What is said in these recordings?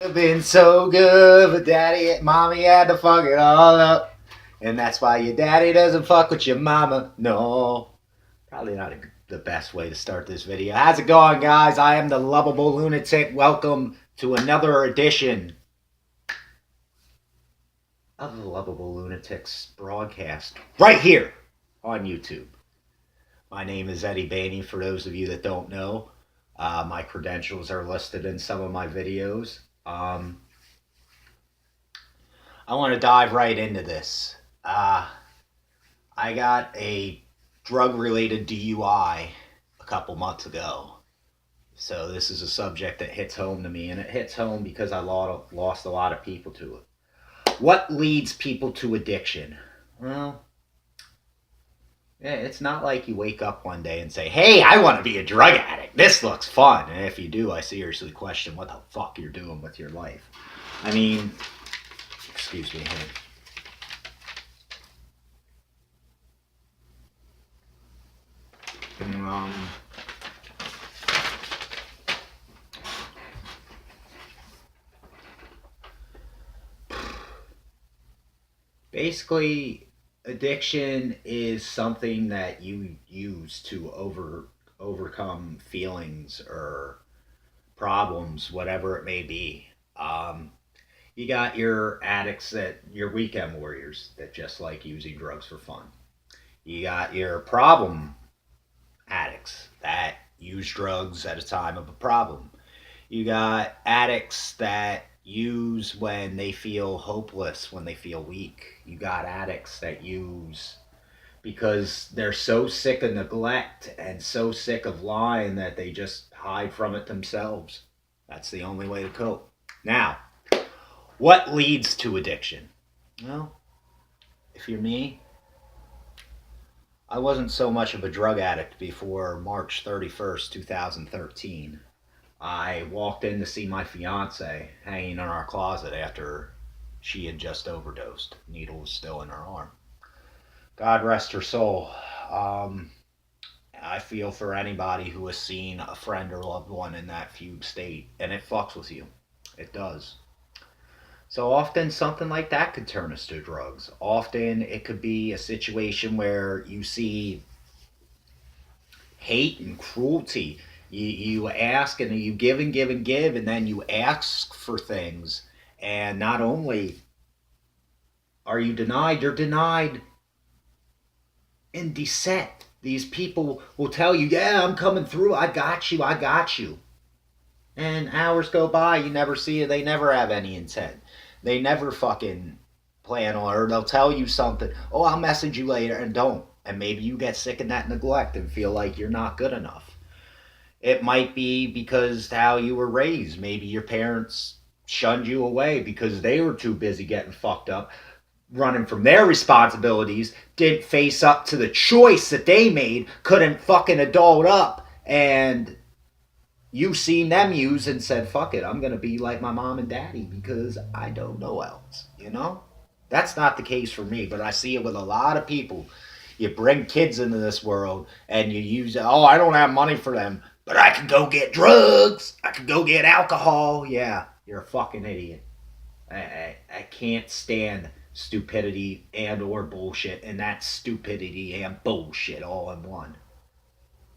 Been so good, but daddy, mommy had to fuck it all up. And that's why your daddy doesn't fuck with your mama. No. Probably not the best way to start this video. How's it going, guys? I am the Lovable Lunatic. Welcome to another edition of the Lovable Lunatics broadcast right here on YouTube. My name is Eddie Bainey, for those of you that don't know. My credentials are listed in some of my videos. I want to dive right into this. I got a drug-related DUI a couple months ago. So this is a subject that hits home to me, and it hits home because I lost a lot of people to it. What leads people to addiction? Well, it's not like you wake up one day and say, hey, I want to be a drug addict. This looks fun. And if you do, I seriously question what the fuck you're doing with your life. I mean, excuse me. Basically, addiction is something that you use to overcome feelings or problems, whatever it may be. You got your addicts, that your weekend warriors that just like using drugs for fun. You got your problem addicts that use drugs at a time of a problem. You got addicts that use when they feel hopeless, when they feel weak. You got addicts that use because they're so sick of neglect and so sick of lying that they just hide from it themselves. That's the only way to cope. Now, what leads to addiction? Well, if you're me, I wasn't so much of a drug addict before March 31st, 2013. I walked in to see my fiance hanging in our closet after she had just overdosed. Needle was still in her arm. God rest her soul. I feel for anybody who has seen a friend or loved one in that fugue state, and it fucks with you. It does. So often something like that could turn us to drugs. Often it could be a situation where you see hate and cruelty. You ask and you give and give and give, and then you ask for things. And not only are you denied, you're denied in descent. These people will tell you, yeah, I'm coming through. I got you. I got you. And hours go by, you never see it. They never have any intent. They never fucking plan on, or they'll tell you something. Oh, I'll message you later, and don't. And maybe you get sick of that neglect and feel like you're not good enough. It might be because how you were raised. Maybe your parents shunned you away because they were too busy getting fucked up, running from their responsibilities, didn't face up to the choice that they made, couldn't fucking adult up, and you seen them use and said, fuck it, I'm going to be like my mom and daddy because I don't know else, you know? That's not the case for me, but I see it with a lot of people. You bring kids into this world and you use, oh, I don't have money for them, but I can go get drugs. I can go get alcohol. Yeah, you're a fucking idiot. I can't stand stupidity and or bullshit, and that's stupidity and bullshit all in one.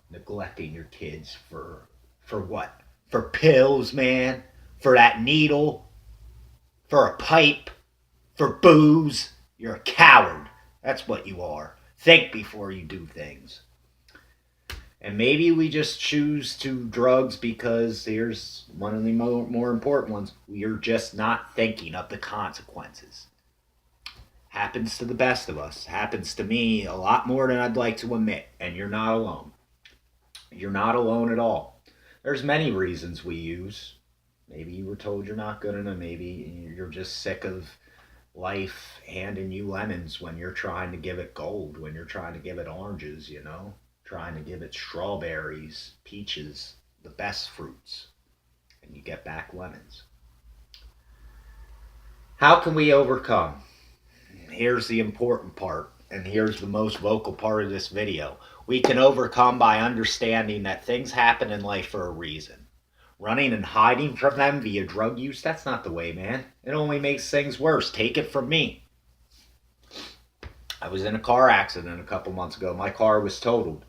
Neglecting your kids for what? For pills, man? For that needle? For a pipe? For booze? You're a coward. That's what you are. Think before you do things. And maybe we just choose to drugs because here's one of the more important ones. We're just not thinking of the consequences. Happens to the best of us. Happens to me a lot more than I'd like to admit. And you're not alone. You're not alone at all. There's many reasons we use. Maybe you were told you're not good enough. Maybe you're just sick of life handing you lemons when you're trying to give it gold, when you're trying to give it oranges, you know? Trying to give it strawberries, peaches, the best fruits. And you get back lemons. How can we overcome? Here's the important part, and here's the most vocal part of this video. We can overcome by understanding that things happen in life for a reason. Running and hiding from them via drug use, that's not the way, man. It only makes things worse. Take it from me. I was in a car accident a couple months ago. My car was totaled.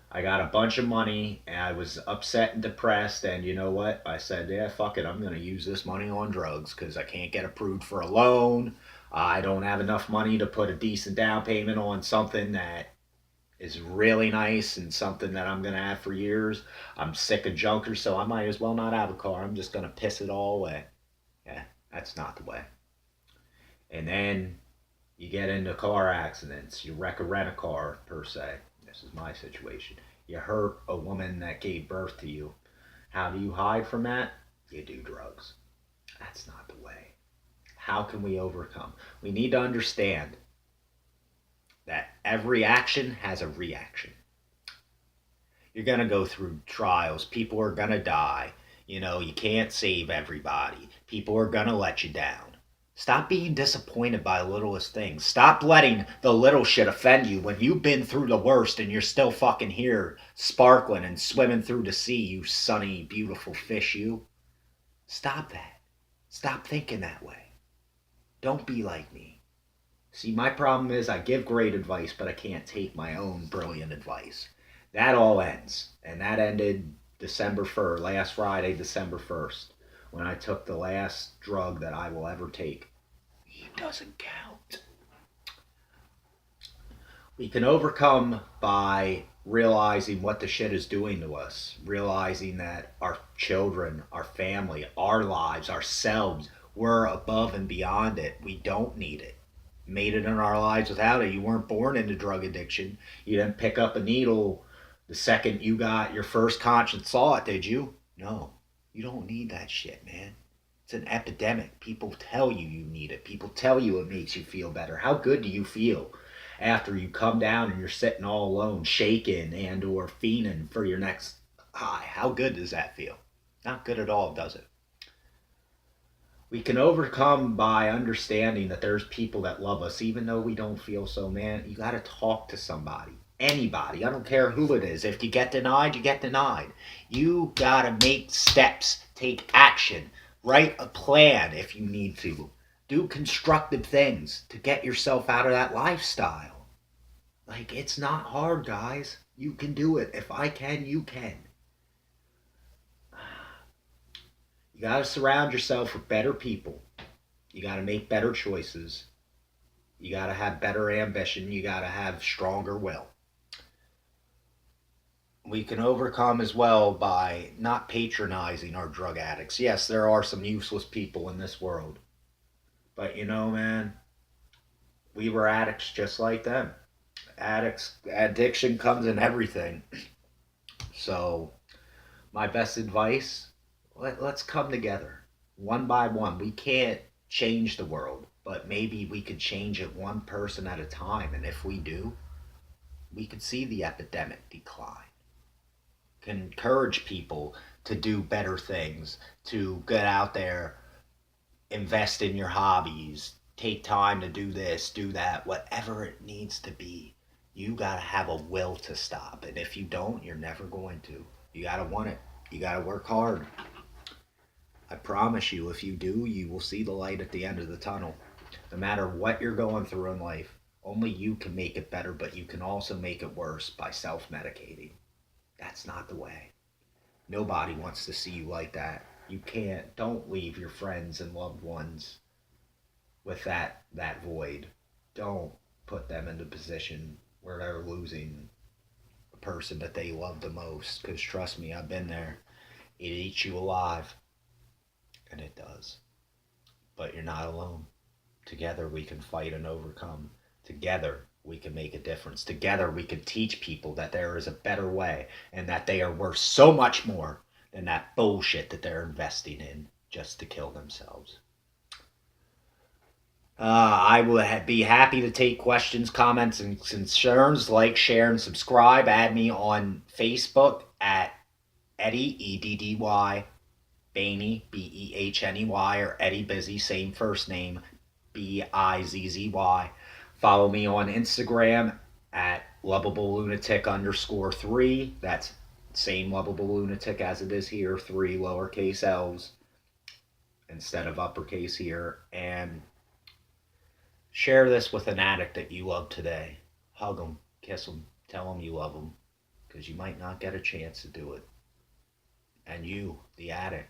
I got a bunch of money and I was upset and depressed. And you know what? I said, yeah, fuck it. I'm going to use this money on drugs because I can't get approved for a loan. I don't have enough money to put a decent down payment on something that is really nice and something that I'm going to have for years. I'm sick of junkers, so I might as well not have a car. I'm just going to piss it all away. Yeah, that's not the way. And then you get into car accidents. You wreck a rent a car, per se. This is my situation. You hurt a woman that gave birth to you. How do you hide from that? You do drugs. That's not the way. How can we overcome? We need to understand that every action has a reaction. You're going to go through trials. People are going to die. You know, you can't save everybody. People are going to let you down. Stop being disappointed by the littlest things. Stop letting the little shit offend you when you've been through the worst and you're still fucking here sparkling and swimming through the sea, you sunny, beautiful fish, you. Stop that. Stop thinking that way. Don't be like me. See, my problem is I give great advice, but I can't take my own brilliant advice. That all ends. And that ended December 1st, last Friday, December 1st, when I took the last drug that I will ever take. It doesn't count. We can overcome by realizing what the shit is doing to us, realizing that our children, our family, our lives, ourselves, we're above and beyond it. We don't need it. Made it in our lives without it. You weren't born into drug addiction. You didn't pick up a needle the second you got your first conscious thought, did you? No. You don't need that shit, man. It's an epidemic. People tell you you need it. People tell you it makes you feel better. How good do you feel after you come down and you're sitting all alone, shaking and or fiending for your next high? How good does that feel? Not good at all, does it? We can overcome by understanding that there's people that love us even though we don't feel so, man. You got to talk to somebody, anybody. I don't care who it is. If you get denied, you get denied. You got to make steps, take action, write a plan if you need to, do constructive things to get yourself out of that lifestyle. Like, it's not hard, guys. You can do it. If I can, you can. You got to surround yourself with better people. You got to make better choices. You got to have better ambition. You got to have stronger will. We can overcome as well by not patronizing our drug addicts. Yes, there are some useless people in this world. But you know, man, we were addicts just like them. Addicts, addiction comes in everything. So, my best advice, let's come together one by one. We can't change the world, but maybe we could change it one person at a time. And if we do, we could see the epidemic decline. Can encourage people to do better things, to get out there, invest in your hobbies, take time to do this, do that, whatever it needs to be. You got to have a will to stop. And if you don't, you're never going to. You got to want it. You got to work hard. I promise you, if you do, you will see the light at the end of the tunnel. No matter what you're going through in life, only you can make it better, but you can also make it worse by self-medicating. That's not the way. Nobody wants to see you like that. You can't. Don't leave your friends and loved ones with that void. Don't put them in a position where they're losing a person that they love the most. Because trust me, I've been there. It eats you alive. And it does. But you're not alone. Together we can fight and overcome. Together we can make a difference. Together we can teach people that there is a better way and that they are worth so much more than that bullshit that they're investing in just to kill themselves. I would be happy to take questions, comments, and concerns. Like, share, and subscribe. Add me on Facebook at Eddie, Eddy, Behney, Behney, or Eddie Busy, same first name, Bizzy. Follow me on Instagram at lovablelunatic_3. That's Same lovable lunatic as it is here, 3 lowercase L's instead of uppercase here. And share this with an addict that you love today. Hug them, kiss them, tell them you love them, because you might not get a chance to do it. And you, the addict,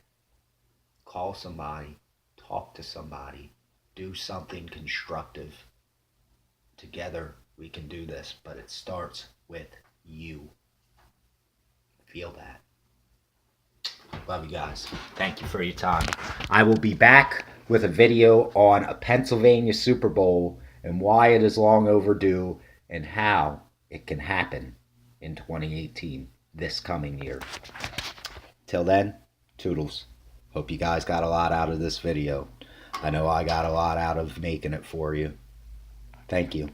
call somebody, talk to somebody, do something constructive. Together we can do this, but it starts with you. Feel that. Love you guys. Thank you for your time. I will be back with a video on a Pennsylvania Super Bowl and why it is long overdue and how it can happen in 2018, this coming year. Till then, toodles. Hope you guys got a lot out of this video. I know I got a lot out of making it for you. Thank you.